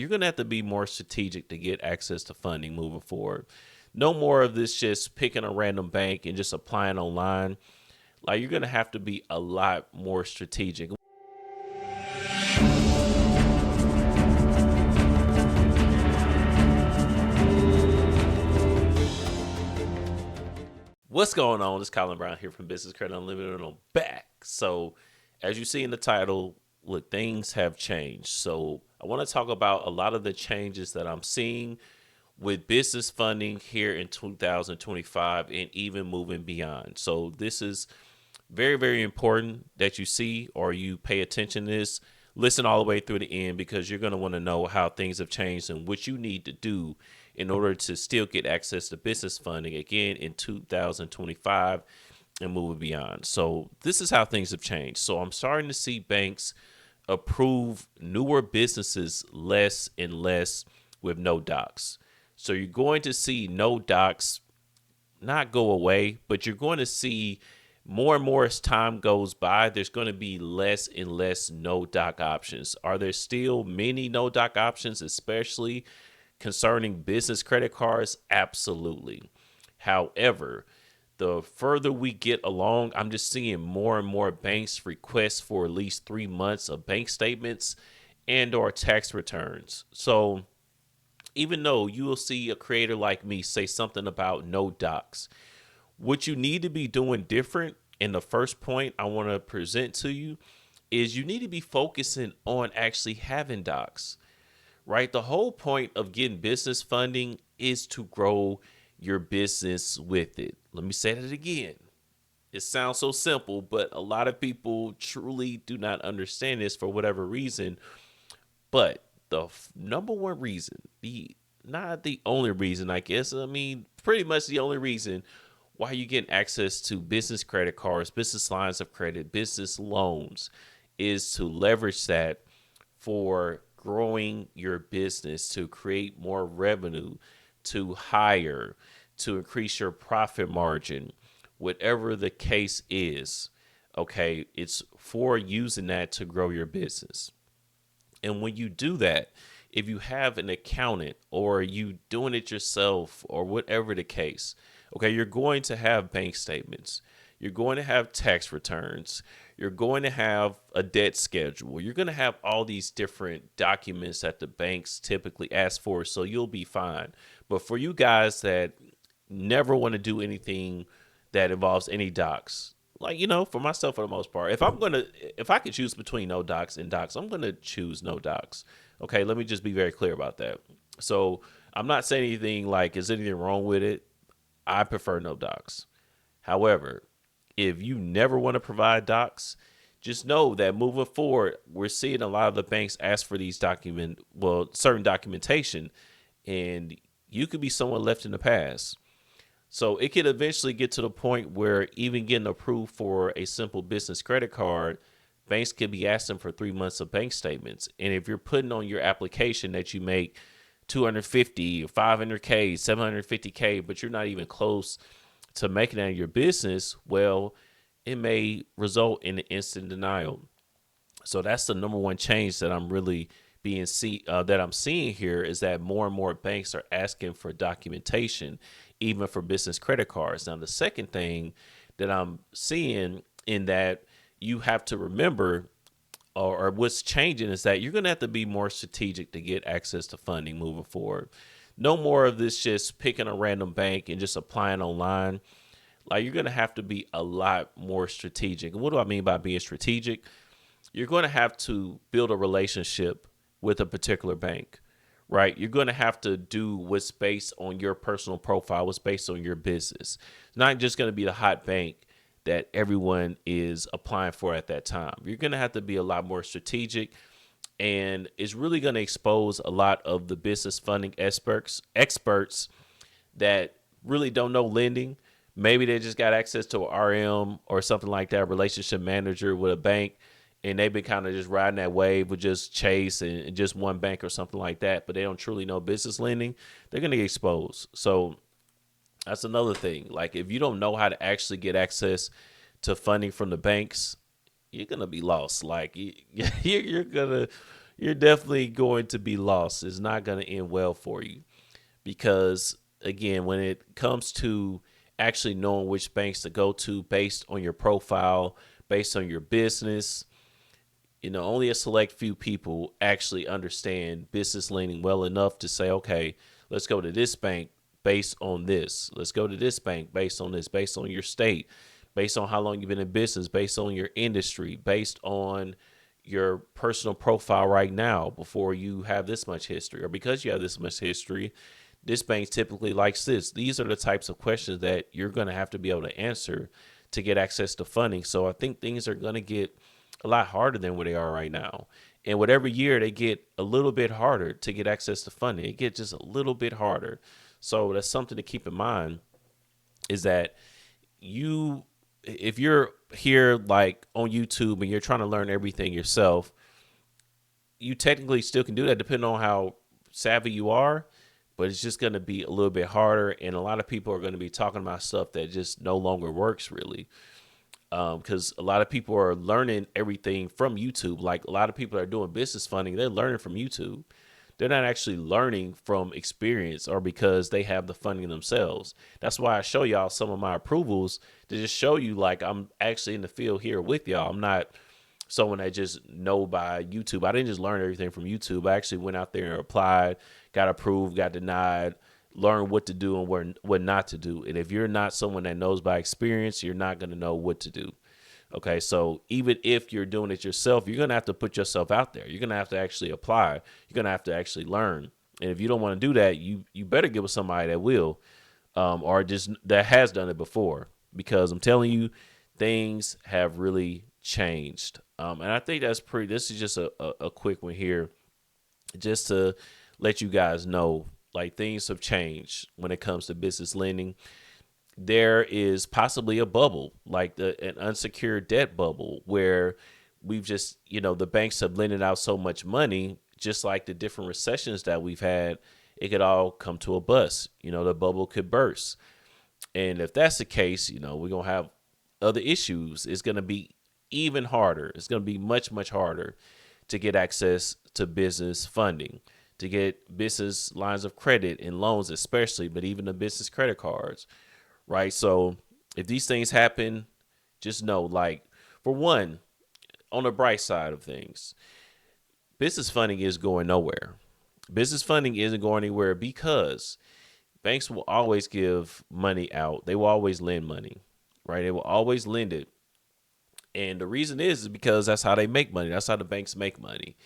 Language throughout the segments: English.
You're going to have to be more strategic to get access to funding moving forward. No more of this just picking a random bank and just applying online. Like, you're going to have to be a lot more strategic. What's going on? It's Colin Brown here from Business Credit Unlimited, and I'm back. So, as you see in the title, look, things have changed. So, I want to talk about a lot of the changes that I'm seeing with business funding here in 2025 and even moving beyond. So, this is very, very important that you see or you pay attention to this. Listen all the way through the end because you're going to want to know how things have changed and what you need to do in order to still get access to business funding again in 2025 and moving beyond. So this is how things have changed. So I'm starting to see banks approve newer businesses less and less with no docs. So you're going to see no docs not go away, but you're going to see more and more as time goes by, there's going to be less and less no doc options. Are there still many no doc options, especially concerning business credit cards? Absolutely. However, the further we get along, I'm just seeing more and more banks request for at least 3 months of bank statements and or tax returns. So even though you will see a creator like me say something about no docs, what you need to be doing different, and the first point I want to present to you is you need to be focusing on actually having docs, right? The whole point of getting business funding is to grow your business with it. Let me say that again. It sounds so simple, but a lot of people truly do not understand this for whatever reason. But the number one reason, not the only reason, I guess, pretty much the only reason why you get access to business credit cards, business lines of credit, business loans is to leverage that for growing your business, to create more revenue, to hire, to increase your profit margin, whatever the case is. Okay, it's for using that to grow your business. And when you do that, if you have an accountant or you doing it yourself or whatever the case, okay, you're going to have bank statements. You're going to have tax returns. You're going to have a debt schedule. You're going to have all these different documents that the banks typically ask for, so you'll be fine. But for you guys that never want to do anything that involves any docs, like, for myself, for the most part, if I could choose between no docs and docs, I'm going to choose no docs. Okay, let me just be very clear about that. So I'm not saying anything like, is anything wrong with it? I prefer no docs. However, if you never want to provide docs, just know that moving forward, we're seeing a lot of the banks ask for these certain documentation, and you could be someone left in the past. So it could eventually get to the point where even getting approved for a simple business credit card, banks could be asking for 3 months of bank statements. And if you're putting on your application that you make 250, 500K, 750K, but you're not even close to making that in your business, well, it may result in an instant denial. So that's the number one change that I'm really that I'm seeing here, is that more and more banks are asking for documentation, even for business credit cards. Now, the second thing that I'm seeing in that you have to remember, or what's changing, is that you're going to have to be more strategic to get access to funding moving forward. No more of this just picking a random bank and just applying online. Like, you're going to have to be a lot more strategic. And what do I mean by being strategic? You're going to have to build a relationship with a particular bank, right? You're going to have to do what's based on your personal profile, what's based on your business. It's not just going to be the hot bank that everyone is applying for at that time. You're going to have to be a lot more strategic, and it's really going to expose a lot of the business funding experts that really don't know lending. Maybe they just got access to an RM or something like that, relationship manager with a bank, and they've been kind of just riding that wave with just Chase and just one bank or something like that, but they don't truly know business lending. They're going to get exposed. So that's another thing. Like, if you don't know how to actually get access to funding from the banks, you're going to be lost. Like, you're going to you're definitely going to be lost. It's not going to end well for you because, again, when it comes to actually knowing which banks to go to based on your profile, based on your business, only a select few people actually understand business lending well enough to say, okay, let's go to this bank based on this. Let's go to this bank based on this, based on your state, based on how long you've been in business, based on your industry, based on your personal profile right now before you have this much history, or because you have this much history, this bank typically likes this. These are the types of questions that you're going to have to be able to answer to get access to funding. So I think things are going to get a lot harder than what they are right now. And with every year, they get a little bit harder to get access to funding. It gets just a little bit harder. So that's something to keep in mind, is that if you're here like on YouTube and you're trying to learn everything yourself, you technically still can do that depending on how savvy you are, but it's just going to be a little bit harder. And a lot of people are going to be talking about stuff that just no longer works really. Because a lot of people are learning everything from YouTube. Like a lot of people that are doing business funding, they're learning from YouTube. They're not actually learning from experience or because they have the funding themselves. That's why I show y'all some of my approvals to just show you like I'm actually in the field here with y'all. I'm not someone that just know by YouTube. I didn't just learn everything from YouTube. I actually went out there and applied, got approved, got denied, learn what to do and what not to do. And if you're not someone that knows by experience, you're not going to know what to do. Okay, so even if you're doing it yourself, you're going to have to put yourself out there. You're going to have to actually apply. You're going to have to actually learn. And if you don't want to do that, you better get with somebody that will, or just that has done it before. Because I'm telling you, things have really changed. And I think this is just a quick one here, just to let you guys know, like things have changed when it comes to business lending. There is possibly a bubble, like an unsecured debt bubble, where we've just, the banks have lended out so much money, just like the different recessions that we've had, it could all come to a bust. The bubble could burst. And if that's the case, we're going to have other issues. It's going to be even harder. It's going to be much, much harder to get access to business funding, to get business lines of credit and loans, especially, but even the business credit cards. Right. So if these things happen, just know, like, for one, on the bright side of things, business funding is going nowhere. Business funding isn't going anywhere because banks will always give money out. They will always lend money. Right. They will always lend it. And the reason is because that's how they make money. That's how the banks make money.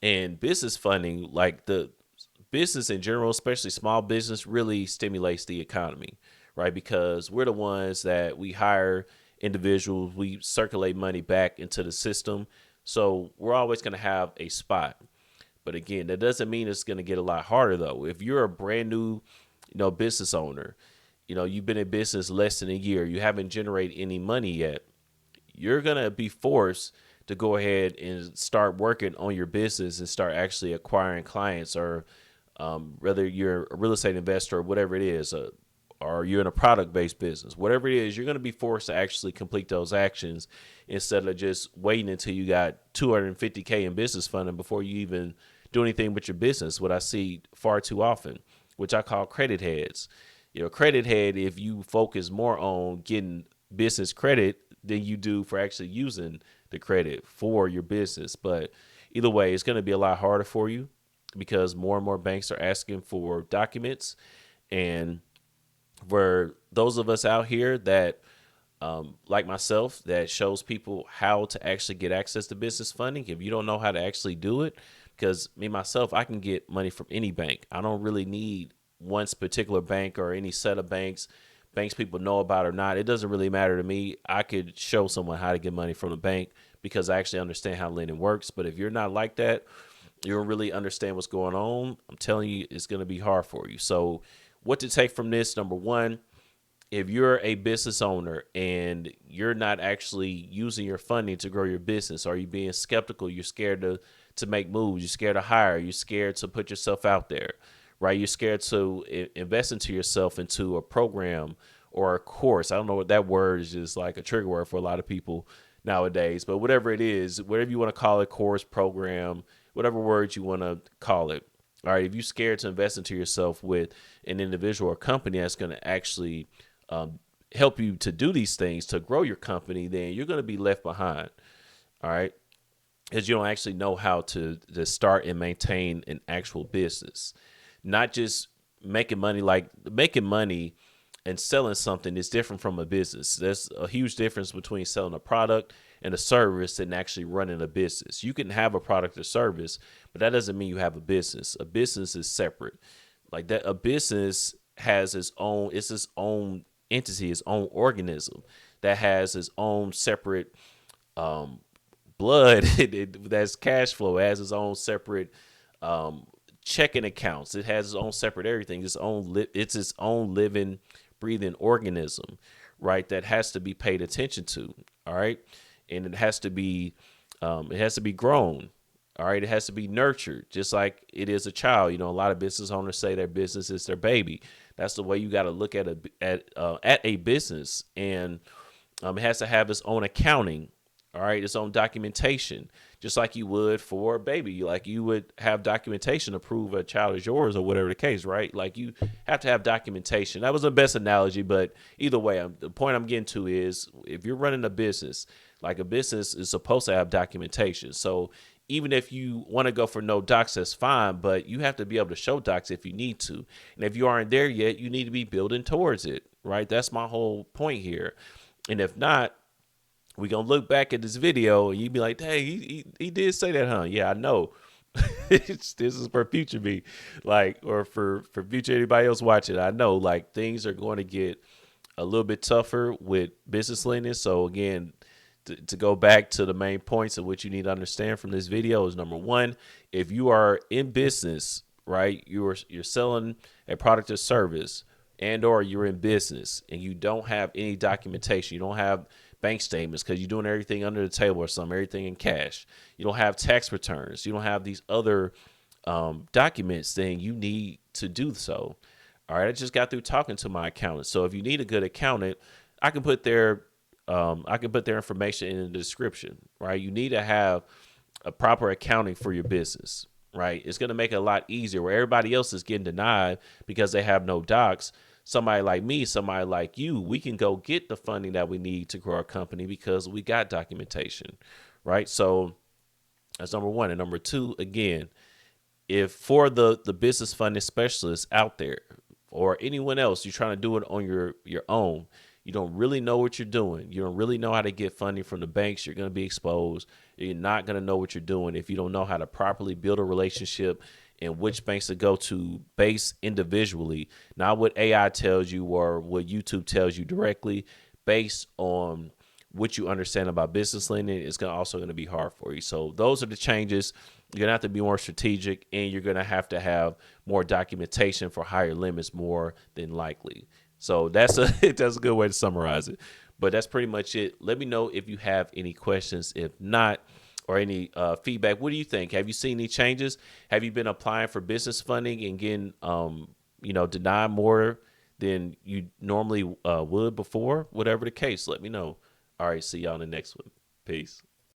And business funding, like the business in general, especially small business, really stimulates the economy. Right? Because we're the ones that we hire individuals, we circulate money back into the system. So we're always going to have a spot. But again, that doesn't mean it's going to get a lot harder, though. If you're a brand new, business owner, you've been in business less than a year, you haven't generated any money yet, you're going to be forced to go ahead and start working on your business and start actually acquiring clients, or whether you're a real estate investor or whatever it is, or you're in a product-based business, whatever it is, you're going to be forced to actually complete those actions instead of just waiting until you got $250K in business funding before you even do anything with your business. What I see far too often, which I call credit heads. Credit head, if you focus more on getting business credit than you do for actually using the credit for your business. But either way, it's going to be a lot harder for you because more and more banks are asking for documents. And for those of us out here that, like myself, that shows people how to actually get access to business funding, if you don't know how to actually do it, because myself, I can get money from any bank. I don't really need one particular bank or any set of banks people know about or not. It doesn't really matter to me. I could show someone how to get money from the bank because I actually understand how lending works. But if you're not like that, you don't really understand what's going on, I'm telling you, it's going to be hard for you. So what to take from this? Number one, if you're a business owner and you're not actually using your funding to grow your business, are you being skeptical? You're scared to make moves. You're scared to hire. You're scared to put yourself out there, right? You're scared to invest into yourself, into a program or a course. I don't know what that word is, just like a trigger word for a lot of people nowadays, but whatever it is, whatever you want to call it, course, program, whatever word you want to call it. All right, if you're scared to invest into yourself with an individual or company that's going to actually help you to do these things to grow your company, then you're going to be left behind. All right, because you don't actually know how to start and maintain an actual business, not just making money. Like making money and selling something is different from a business. There's a huge difference between selling a product and a service and actually running a business. You can have a product or service, but that doesn't mean you have a business. A business is separate. Like that, a business has its own entity, its own organism that has its own separate blood. That's cash flow. It has its own separate checking accounts. It has its own separate everything. It's its own living, breathing organism, right? That has to be paid attention to. All right, and it has to be grown. All right, it has to be nurtured, just like it is a child. You know, a lot of business owners say their business is their baby. That's the way you got to look at a business, and it has to have its own accounting. All right, its own documentation, just like you would for a baby. Like you would have documentation to prove a child is yours or whatever the case, right? Like you have to have documentation. That was the best analogy, but either way, the point I'm getting to is if you're running a business, like a business is supposed to have documentation. So even if you want to go for no docs, that's fine, but you have to be able to show docs if you need to. And if you aren't there yet, you need to be building towards it, right? That's my whole point here. And if not, we're going to look back at this video and you be like, hey, he did say that, huh? Yeah, I know. This is for future me, like, or for future anybody else watching. I know, like, things are going to get a little bit tougher with business lending. So again, to go back to the main points of what you need to understand from this video is number one, if you are in business, right, you're selling a product or service, and or you're in business and you don't have any documentation, you don't have bank statements because you're doing everything under the table or something, everything in cash. You don't have tax returns. You don't have these other documents, then you need to do so. All right, I just got through talking to my accountant. So if you need a good accountant, I can put their information in the description, right? You need to have a proper accounting for your business, right? It's going to make it a lot easier where everybody else is getting denied because they have no docs. Somebody like me, somebody like you, we can go get the funding that we need to grow our company because we got documentation, right? So that's number one. And number two, again, if for the business funding specialists out there or anyone else, you're trying to do it on your own, you don't really know what you're doing. You don't really know how to get funding from the banks. You're going to be exposed. You're not going to know what you're doing if you don't know how to properly build a relationship and which banks to go to based individually, not what AI tells you or what YouTube tells you directly, based on what you understand about business lending. It's also going to be hard for you. So those are the changes. You're going to have to be more strategic, and you're going to have more documentation for higher limits more than likely. So that's a good way to summarize it. But that's pretty much it. Let me know if you have any questions. If not, or any feedback. What do you think? Have you seen any changes? Have you been applying for business funding and getting, denied more than you normally would before? Whatever the case, let me know. All right, see y'all in the next one. Peace.